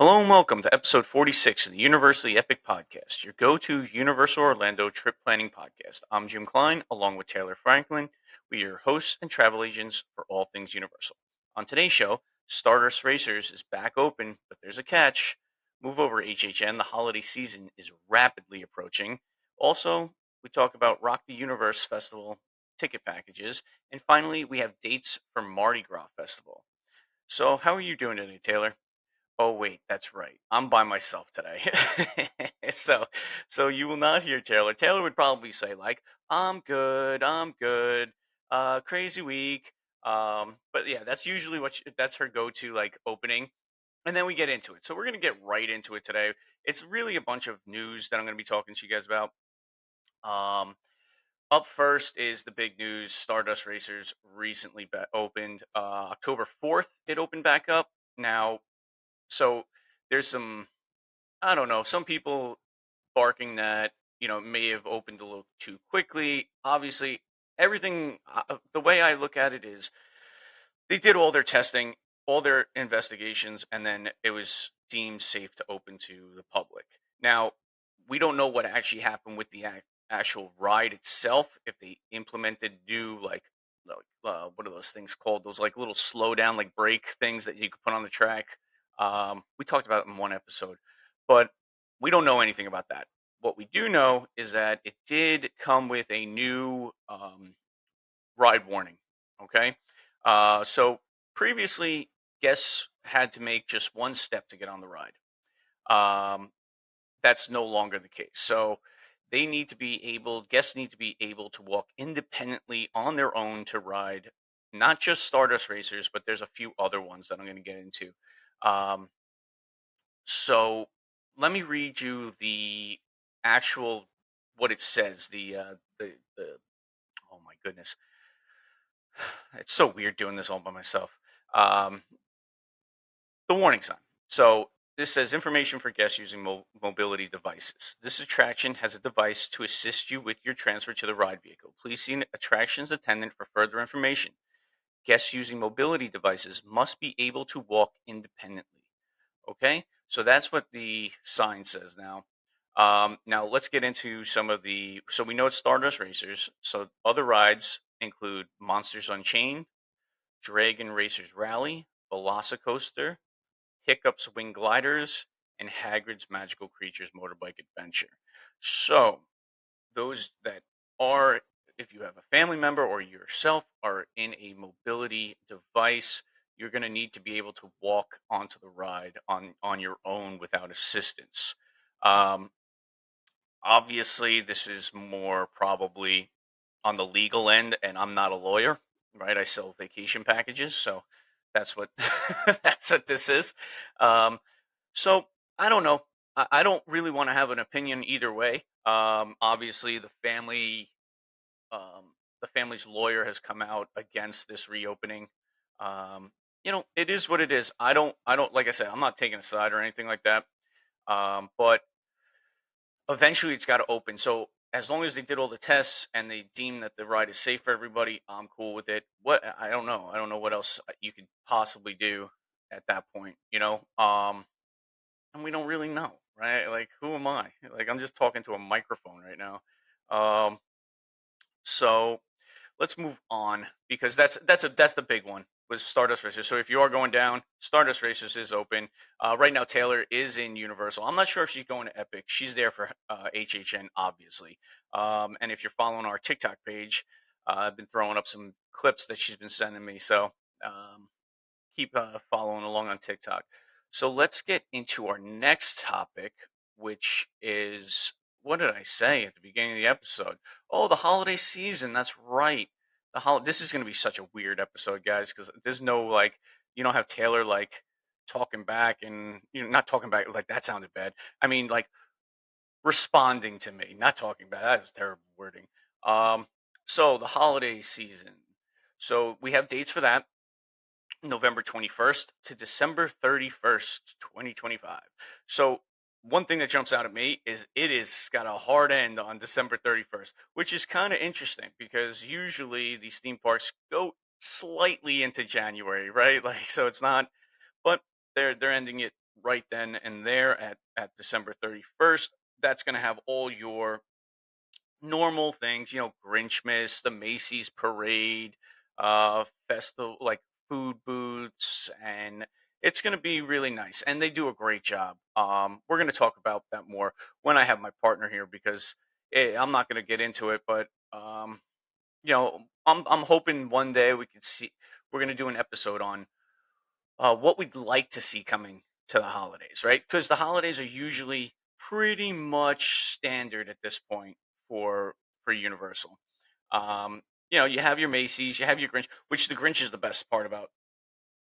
Hello and welcome to episode 46 of the Universally Epic Podcast, your go to Universal Orlando trip planning podcast. I'm Jim Klein, along with Taylor Franklin. We are your hosts and travel agents for all things Universal. On today's show, Stardust Racers is back open, but there's a catch. Move over HHN, the holiday season is rapidly approaching. Also, we talk about Rock the Universe Festival ticket packages. And finally, we have dates for Mardi Gras Festival. So, how are you doing today, Taylor? Oh wait, that's right. I'm by myself today. so so you will not hear Taylor. Taylor would probably say like, "I'm good. I'm good. Crazy week." But yeah, that's usually that's her go-to like opening. And then we get into it. So we're going to get right into it today. It's really a bunch of news that I'm going to be talking to you guys about. Um Up first is the big news. Stardust Racers recently opened October 4th. It opened back up. Now, so there's some, I don't know, some people barking that, it may have opened a little too quickly. Obviously, everything, the way I look at it is they did all their testing, all their investigations, and then it was deemed safe to open to the public. Now, we don't know what actually happened with the actual ride itself, if they implemented new, what are those things called? Those like little slow down, like brake things that you could put on the track. We talked about it in one episode, but we don't know anything about that. What we do know is that it did come with a new ride warning. Okay. So previously, guests had to make just one step to get on the ride. Um, that's no longer the case. So guests need to be able to walk independently on their own to ride, not just Stardust Racers, but there's a few other ones that I'm going to get into. Um, so let me read you the actual what it says. The oh my goodness, it's so weird doing this all by myself. Um, the warning sign. So this says information for guests using mobility devices. This attraction has a device to assist you with your transfer to the ride vehicle. Please see an attractions attendant for further information. Guests using mobility devices must be able to walk independently. Okay, so that's what the sign says now. Now let's get into some of the. So we know it's Stardust Racers. So other rides include Monsters Unchained, Dragon Racers Rally, Velocicoaster, Hiccup's Wing Gliders, and Hagrid's Magical Creatures Motorbike Adventure. So, those that are, if you have a family member or yourself are in a mobility device, you're going to need to be able to walk onto the ride on your own without assistance. Um, Obviously, this is more probably on the legal end, and I'm not a lawyer, right? I sell vacation packages, so that's what that's what this is. Um, so I don't know. I don't really want to have an opinion either way. Obviously, the family's lawyer has come out against this reopening. Um, it is what it is. I don't, like I said, I'm not taking a side or anything like that. But eventually it's got to open. So as long as they did all the tests and they deem that the ride is safe for everybody, I'm cool with it. What I don't know. I don't know what else you could possibly do at that point, and we don't really know, right? Like who am I? Like I'm just talking to a microphone right now. Um so let's move on because that's the big one was Stardust Racers. So if you are going down, Stardust Racers is open. Right now, Taylor is in Universal. I'm not sure if she's going to Epic. She's there for HHN, obviously. And if you're following our TikTok page, I've been throwing up some clips that she's been sending me. So um, keep following along on TikTok. So let's get into our next topic, which is what did I say at the beginning of the episode? Oh, the holiday season. That's right. This is going to be such a weird episode, guys, because there's no like you don't have Taylor like talking back and not talking back like that sounded bad. I mean like responding to me, not talking back. That was terrible wording. Um, so the holiday season. So we have dates for that. November 21st to December 31st, 2025. So, one thing that jumps out at me is it is got a hard end on December 31st, which is kind of interesting because usually these theme parks go slightly into January, right? Like so it's not but they're ending it right then and there at December 31st. That's going to have all your normal things, Grinchmas, the Macy's parade, festival, like food booths, and it's going to be really nice. And they do a great job. We're going to talk about that more when I have my partner here because I'm not going to get into it, but I'm hoping one day we could see. We're going to do an episode on what we'd like to see coming to the holidays, right? Because the holidays are usually pretty much standard at this point for Universal. You have your Macy's, you have your Grinch, which the Grinch is the best part about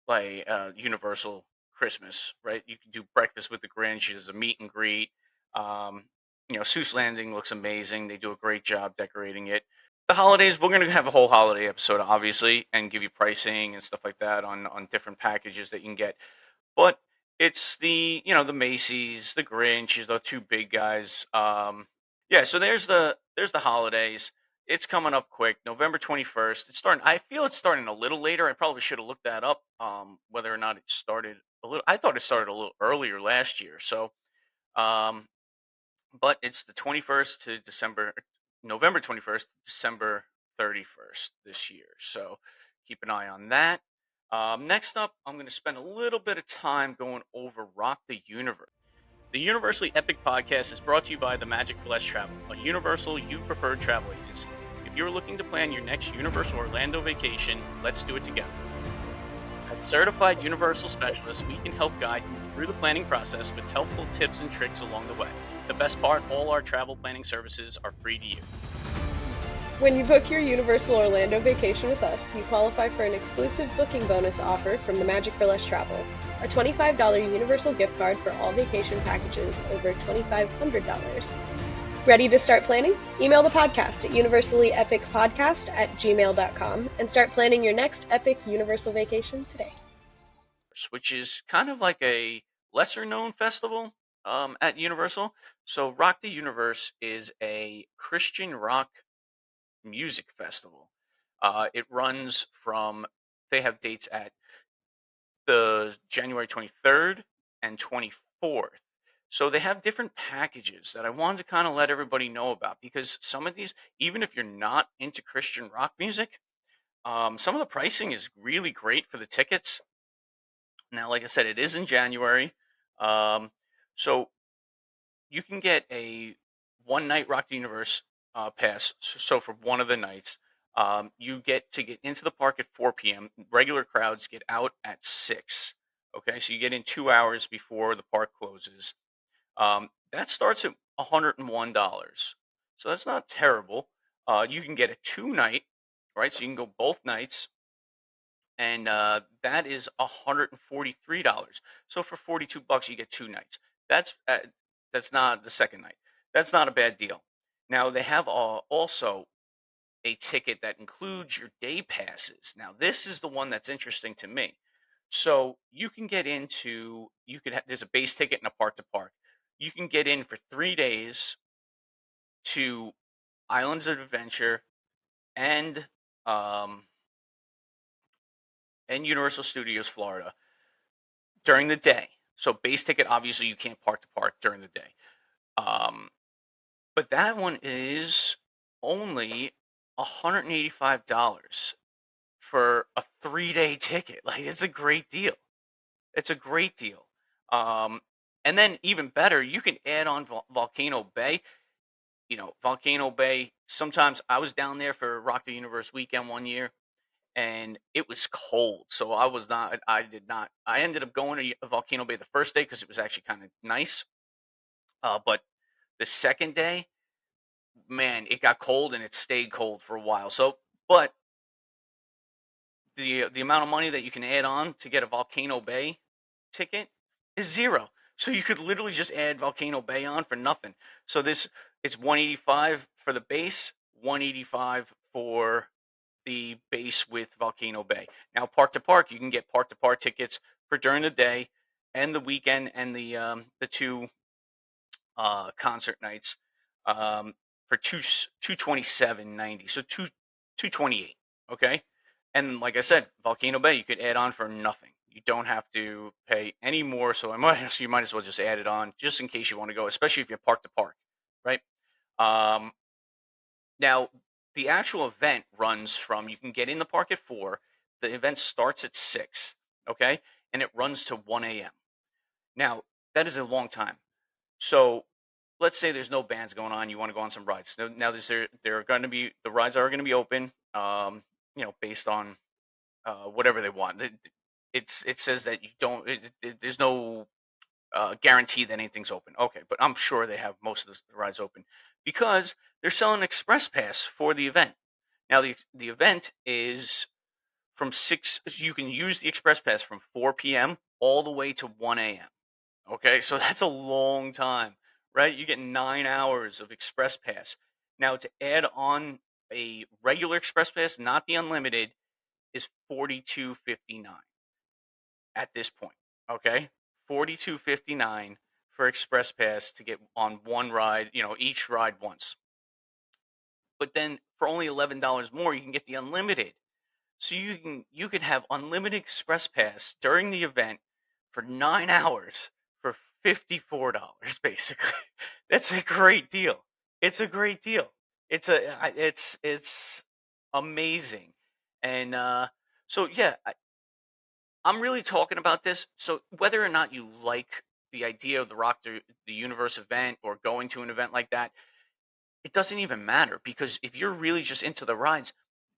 like Universal Christmas, right? You can do breakfast with the Grinch. There's a meet and greet. Um, Seuss Landing looks amazing. They do a great job decorating it. The holidays, we're gonna have a whole holiday episode, obviously, and give you pricing and stuff like that on different packages that you can get. But it's the Macy's, the Grinch is the two big guys. Yeah, so there's the holidays. It's coming up quick, November 21st. It's starting. I feel it's starting a little later. I probably should have looked that up. Whether or not it started a little. I thought it started a little earlier last year. So, um, but it's the 21st to November 21st, December 31st this year. So keep an eye on that. Next up, I'm going to spend a little bit of time going over Rock the Universe. The Universally Epic Podcast is brought to you by the Magic for Less Travel, a Universal you preferred travel agency. If you're looking to plan your next Universal Orlando vacation, let's do it together. As certified Universal specialists, we can help guide you through the planning process with helpful tips and tricks along the way. The best part, all our travel planning services are free to you. When you book your Universal Orlando vacation with us, you qualify for an exclusive booking bonus offer from the Magic for Less Travel, a $25 Universal gift card for all vacation packages over $2,500. Ready to start planning? Email the podcast at universallyepicpodcast@gmail.com and start planning your next epic Universal vacation today. Which is kind of like a lesser known festival at Universal. So, Rock the Universe is a Christian rock music festival. It runs from, they have dates at the January 23rd and 24th. So they have different packages that I wanted to kind of let everybody know about because some of these, even if you're not into Christian rock music, some of the pricing is really great for the tickets. Now, like I said, it is in January. Um, so you can get a one night Rock the Universe pass. So for one of the nights, you get to get into the park at 4 p.m. Regular crowds get out at 6. Okay, so you get in 2 hours before the park closes. That starts at $101. So that's not terrible. You can get a 2 night, right? So you can go both nights, and that is $143. So for $42, you get 2 nights. That's not the second night. That's not a bad deal. Now they have also a ticket that includes your day passes. Now this is the one that's interesting to me. So you can get into there's a base ticket and a park to park. You can get in for 3 days to Islands of Adventure and um, Universal Studios Florida during the day. So base ticket, obviously, you can't park to park during the day. Um, but that one is only $185 for a 3-day ticket. Like it's a great deal. It's a great deal. Um, and then even better, you can add on Volcano Bay. Volcano Bay. Sometimes I was down there for Rock the Universe weekend one year, and it was cold. So I was not. I did not. I ended up going to Volcano Bay the first day because it was actually kind of nice. But the second day, man, it got cold and it stayed cold for a while. So, but the amount of money that you can add on to get a Volcano Bay ticket is zero. So you could literally just add Volcano Bay on for nothing. So it's 185 for the base, 185 for the base with Volcano Bay. Now park to park, you can get park to park tickets for during the day and the weekend and the two concert nights for 227.90. So 228. Okay. And like I said, Volcano Bay, you could add on for nothing. You don't have to pay any more. So you might as well just add it on just in case you want to go, especially if you're park to park, right? Um, Now, the actual event runs from you can get in the park at 4. The event starts at 6, okay? And it runs to 1 a.m. Now, that is a long time. So, let's say there's no bands going on, you want to go on some rides. Now there are going to be the rides are going to be open, based on whatever they want. It says that you don't. There's no guarantee that anything's open. Okay, but I'm sure they have most of the rides open because they're selling express pass for the event. Now the event is from 6. You can use the express pass from 4 p.m. all the way to 1 a.m. Okay, so that's a long time, right? You get 9 hours of express pass. Now to add on a regular express pass, not the unlimited, is 42.59 at this point. Okay, 42.59 for express pass to get on one ride. Each ride once. But then for only $11 more, you can get the unlimited. So you can have unlimited express pass during the event for 9 hours for $54, basically. That's a great deal. It's a great deal. It's amazing, and so yeah, I'm really talking about this. So whether or not you like the idea of the the Universe event or going to an event like that, it doesn't even matter because if you're really just into the rides,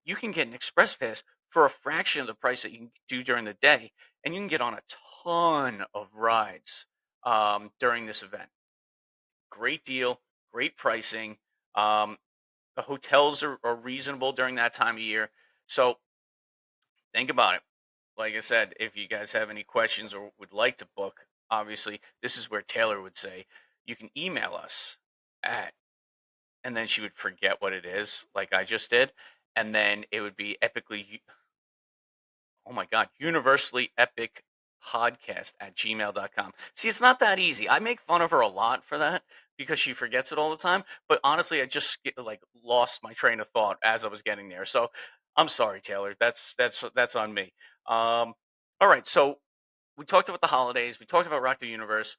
you can get an express pass for a fraction of the price that you can do during the day, and you can get on a ton of rides during this event. Great deal, great pricing. Um, the hotels are reasonable during that time of year. So think about it. Like I said, if you guys have any questions or would like to book, obviously, this is where Taylor would say, you can email us at, and then she would forget what it is, like I just did. And then it would be oh my God, universally epic podcast at gmail.com. See, it's not that easy. I make fun of her a lot for that because she forgets it all the time. But honestly, I just like lost my train of thought as I was getting there. So I'm sorry, Taylor. That's on me. All right. So we talked about the holidays. We talked about Rock the Universe.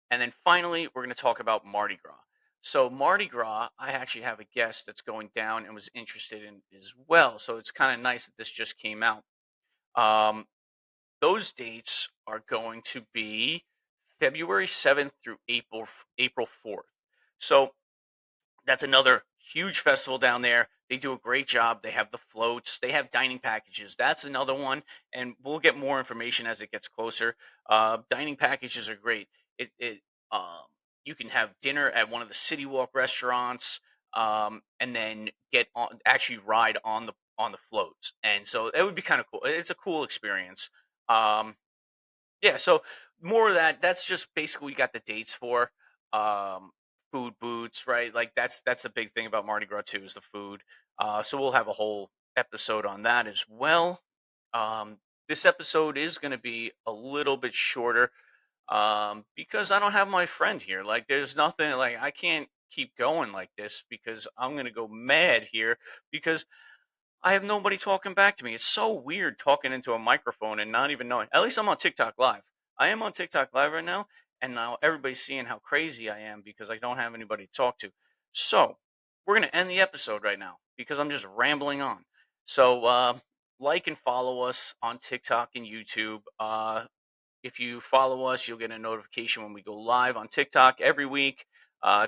And then finally, we're going to talk about Mardi Gras. So Mardi Gras, I actually have a guest that's going down and was interested in as well. So it's kind of nice that this just came out. Um, those dates are going to be February 7th through April 4th. So that's another huge festival down there. They do a great job. They have the floats. They have dining packages. That's another one, and we'll get more information as it gets closer. Dining packages are great. It You can have dinner at one of the City Walk restaurants, and then actually ride on the floats, and so that would be kind of cool. It's a cool experience. Um, yeah, so more of that. That's just basically we got the dates for. Um, Food boots, right? Like that's a big thing about Mardi Gras too, is the food. So we'll have a whole episode on that as well. Um, this episode is going to be a little bit shorter because I don't have my friend here. Like, there's nothing like I can't keep going like this because I'm going to go mad here because I have nobody talking back to me. It's so weird talking into a microphone and not even knowing. At least I'm on TikTok Live. I am on TikTok Live right now, and now everybody's seeing how crazy I am because I don't have anybody to talk to. So we're gonna end the episode right now because I'm just rambling on. So like and follow us on TikTok and YouTube. If you follow us, you'll get a notification when we go live on TikTok every week.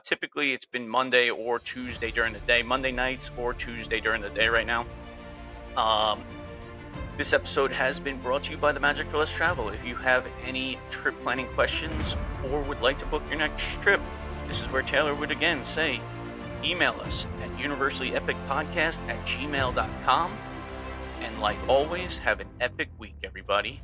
Typically, it's been Monday or Tuesday during the day, Monday nights or Tuesday during the day right now. Um, this episode has been brought to you by the Magic for Less Travel. If you have any trip planning questions or would like to book your next trip, this is where Taylor would again say, email us at universallyepicpodcast@gmail.com. And like always, have an epic week, everybody.